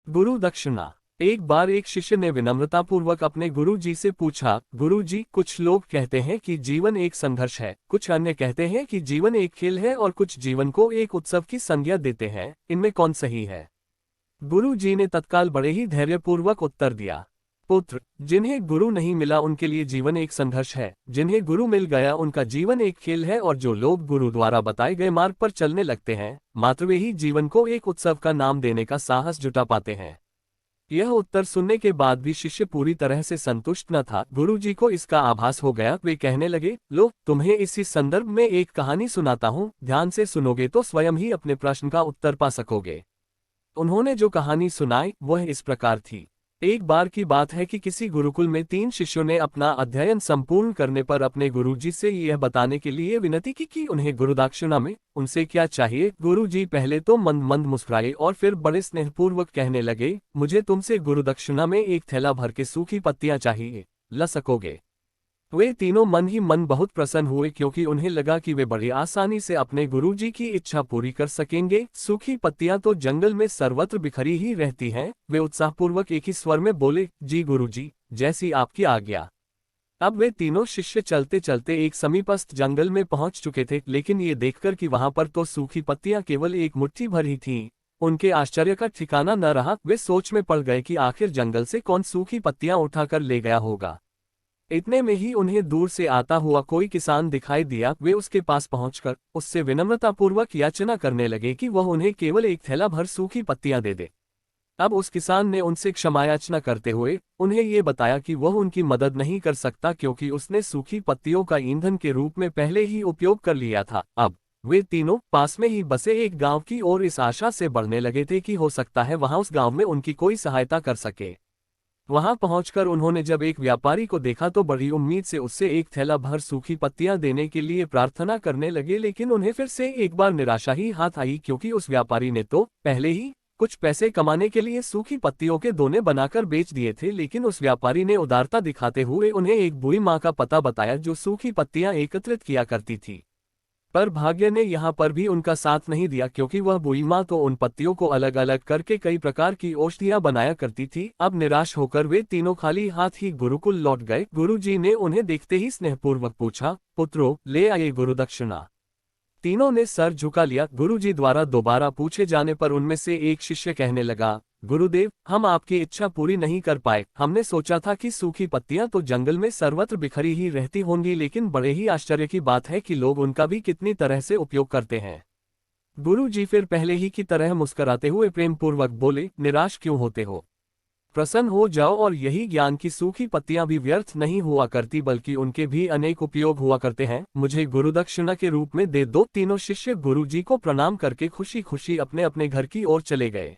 गुरु दक्षिणा। एक बार एक शिष्य ने विनम्रतापूर्वक अपने गुरु जी से पूछा, गुरु जी, कुछ लोग कहते हैं कि जीवन एक संघर्ष है, कुछ अन्य कहते हैं कि जीवन एक खेल है और कुछ जीवन को एक उत्सव की संज्ञा देते हैं, इनमें कौन सही है? गुरु जी ने तत्काल बड़े ही धैर्यपूर्वक उत्तर दिया, पुत्र, जिन्हें गुरु नहीं मिला उनके लिए जीवन एक संघर्ष है, जिन्हें गुरु मिल गया उनका जीवन एक खेल है, और जो लोग गुरु द्वारा बताए गए मार्ग पर चलने लगते हैं, मात्र वे ही जीवन को एक उत्सव का नाम देने का साहस जुटा पाते हैं। यह उत्तर सुनने के बाद भी शिष्य पूरी तरह से संतुष्ट न था। गुरुजी को इसका आभास हो गया। वे कहने लगे, लो, तुम्हें इसी संदर्भ में एक कहानी सुनाता हूँ, ध्यान से सुनोगे तो स्वयं ही अपने प्रश्न का उत्तर पा सकोगे। उन्होंने जो कहानी सुनाई वह इस प्रकार थी। एक बार की बात है कि किसी गुरुकुल में 3 शिष्यों ने अपना अध्ययन संपूर्ण करने पर अपने गुरुजी से यह बताने के लिए विनती की कि उन्हें गुरुदक्षिणा में उनसे क्या चाहिए। गुरुजी पहले तो मंद मंद मुस्कुराए और फिर बड़े स्नेहपूर्वक कहने लगे, मुझे तुमसे गुरुदक्षिणा में एक थैला भर के सूखी पत्तियां चाहिए, ला सकोगे? वे तीनों मन ही मन बहुत प्रसन्न हुए, क्योंकि उन्हें लगा कि वे बड़ी आसानी से अपने गुरुजी की इच्छा पूरी कर सकेंगे। सूखी पत्तियां तो जंगल में सर्वत्र बिखरी ही रहती हैं। वे उत्साहपूर्वक एक ही स्वर में बोले, जी गुरुजी, जैसी आपकी आज्ञा। अब वे तीनों शिष्य चलते चलते एक समीपस्थ जंगल में पहुंच चुके थे, लेकिन ये देखकर कि वहां पर तो सूखी पत्तियां केवल एक मुट्ठी भर ही थीं, उनके आश्चर्य का ठिकाना न रहा। वे सोच में पड़ गए कि आखिर जंगल से कौन सूखी पत्तियां उठाकर ले गया होगा। इतने में ही उन्हें दूर से आता हुआ कोई किसान दिखाई दिया। वे उसके पास पहुंचकर उससे विनम्रतापूर्वक याचना करने लगे कि वह उन्हें केवल एक थैला भर सूखी पत्तियां दे दे। अब उस किसान ने उनसे क्षमायाचना करते हुए उन्हें ये बताया कि वह उनकी मदद नहीं कर सकता, क्योंकि उसने सूखी पत्तियों का ईंधन के रूप में पहले ही उपयोग कर लिया था। अब वे तीनों पास में ही बसे एक गांव की ओर इस आशा से बढ़ने लगे थे कि हो सकता है वहां उस गांव में उनकी कोई सहायता कर सके। वहां पहुंचकर उन्होंने जब एक व्यापारी को देखा तो बड़ी उम्मीद से उससे एक थैला भर सूखी पत्तियां देने के लिए प्रार्थना करने लगे, लेकिन उन्हें फिर से एक बार निराशा ही हाथ आई, क्योंकि उस व्यापारी ने तो पहले ही कुछ पैसे कमाने के लिए सूखी पत्तियों के दोने बनाकर बेच दिए थे। लेकिन उस व्यापारी ने उदारता दिखाते हुए उन्हें एक बूढ़ी माँ का पता बताया जो सूखी पत्तियां एकत्रित किया करती थी। पर भाग्य ने यहाँ पर भी उनका साथ नहीं दिया, क्योंकि वह बूढ़ी माँ तो उन पत्तियों को अलग अलग करके कई प्रकार की औषधियां बनाया करती थी। अब निराश होकर वे तीनों खाली हाथ ही गुरुकुल लौट गए। गुरुजी ने उन्हें देखते ही स्नेहपूर्वक पूछा, पुत्रों, ले आए गुरुदक्षिणा। तीनों ने सर झुका लिया। गुरुजी द्वारा दोबारा पूछे जाने पर उनमें से एक शिष्य कहने लगा, गुरुदेव, हम आपकी इच्छा पूरी नहीं कर पाए। हमने सोचा था कि सूखी पत्तियां तो जंगल में सर्वत्र बिखरी ही रहती होंगी, लेकिन बड़े ही आश्चर्य की बात है कि लोग उनका भी कितनी तरह से उपयोग करते हैं। गुरुजी फिर पहले ही की तरह मुस्कुराते हुए प्रेम पूर्वक बोले, निराश क्यों होते हो? प्रसन्न हो जाओ, और यही ज्ञान की सूखी पत्तियां भी व्यर्थ नहीं हुआ करती, बल्कि उनके भी अनेक उपयोग हुआ करते हैं। मुझे गुरुदक्षिणा के रूप में दे दो। तीनों शिष्य गुरुजी को प्रणाम करके खुशी खुशी अपने अपने घर की ओर चले गए।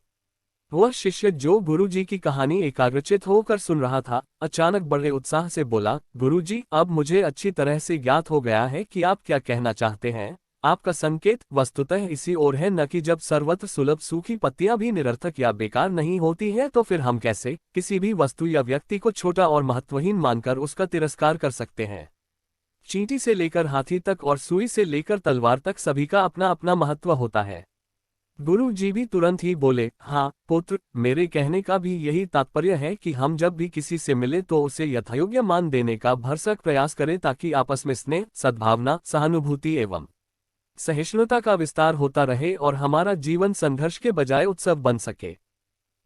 वह शिष्य जो गुरुजी की कहानी एकाग्रचित होकर सुन रहा था, अचानक बड़े उत्साह से बोला, गुरुजी, अब मुझे अच्छी तरह से ज्ञात हो गया है कि आप क्या कहना चाहते हैं। आपका संकेत वस्तुतः इसी ओर है, न कि जब सर्वत्र सुलभ सूखी पत्तियां भी निरर्थक या बेकार नहीं होती हैं, तो फिर हम कैसे किसी भी वस्तु या व्यक्ति को छोटा और महत्वहीन मानकर उसका तिरस्कार कर सकते हैं। चींटी से लेकर हाथी तक और सुई से लेकर तलवार तक सभी का अपना अपना महत्व होता है। गुरु जी भी तुरंत ही बोले, हाँ पुत्र, मेरे कहने का भी यही तात्पर्य है कि हम जब भी किसी से मिले तो उसे यथायोग्य मान देने का भरसक प्रयास करें, ताकि आपस में स्नेह, सद्भावना, सहानुभूति एवं सहिष्णुता का विस्तार होता रहे और हमारा जीवन संघर्ष के बजाय उत्सव बन सके।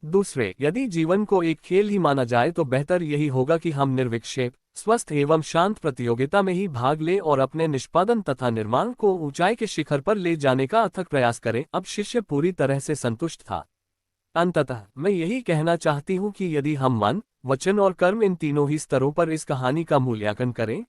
दूसरे, यदि जीवन को एक खेल ही माना जाए तो बेहतर यही होगा कि हम निर्विक्षेप, स्वस्थ एवं शांत प्रतियोगिता में ही भाग लें और अपने निष्पादन तथा निर्माण को ऊंचाई के शिखर पर ले जाने का अथक प्रयास करें। अब शिष्य पूरी तरह से संतुष्ट था। अंततः मैं यही कहना चाहती हूँ कि यदि हम मन, वचन और कर्म इन तीनों ही स्तरों पर इस कहानी का मूल्यांकन करें